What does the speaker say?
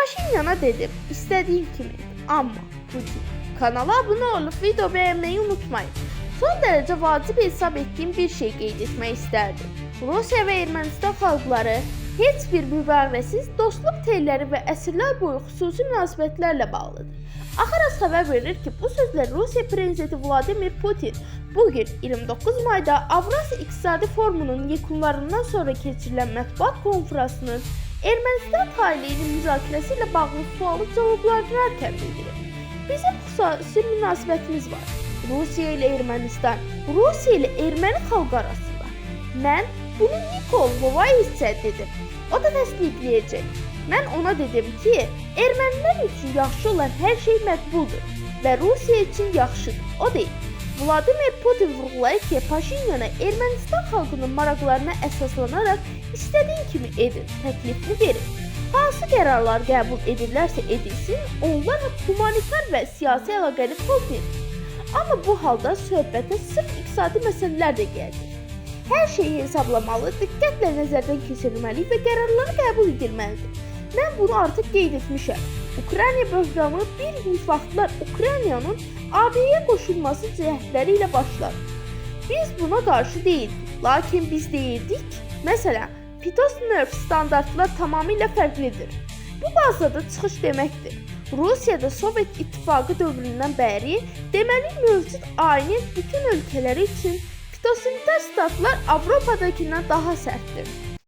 Paşinyana dedim, istediğin kimi. Ama Putin. Kanala abone olup video beğenmeyi unutmayın. Son derece vacip hesap ettiğim bir şey qeyd etmək istərdim. Rusiya və Ermənistan xalqları heç bir mübarizəsiz dostluq telləri və əsrlər boyu xüsusi münasibətlərlə bağlıdır. Axıras xəbər verir ki, bu sözlər Rusiya prezidenti Vladimir Putin bugün 29 mayda Avrasiya İqtisadi Forumunun yekunlarından sonra keçirilən mətbuat konferansının Ermənistan taleyinin müzakirəsi ilə bağlı sualı cavablandırarkən bildirir. Bizim xüsusi münasibətimiz var. Rusiya ilə Ermənistan, Rusiya ilə erməni xalqı arasında. Mən bunu Nikol Vovayevsə dedim. O da təsdiqləyəcək. Mən ona dedim ki, ermənilər üçün yaxşı olan hər şey məqbuldur və Rusiya üçün yaxşıdır. O deyil. Vladimir Putin vurğulayır ki, Paşinyana Ermənistan xalqının maraqlarına əsaslanaraq istədiyin kimi edin təklifini verir. Hansı qərarlar qəbul edirlərsə edilsin, onlar humanitar və siyasi əlaqəni pozmayın. Amma bu halda söhbətə sırf iqtisadi məsələlər də gəlir. Hər şeyi hesablamalı, diqqətlə nəzərdən keçirilməli və qərarları qəbul edilməlidir. Mən bunu artıq qeyd etmişəm. Ukrayna böhranı bir vaxtlar Ukraynanın AB'yə qoşulması cəhdləri ilə başladı. Biz buna qarşı deyildik, lakin biz deyirdik, məsələn, Fitosnerv standartlar tamamilə fərqlidir. Bu bazada çıxış deməkdir. Rusiyada Sovet İttifaqı dövründən bəri deməli mövcud ayinin bütün ölkələri üçün fitosanitar standartlar Avropadakindən daha sərtdir.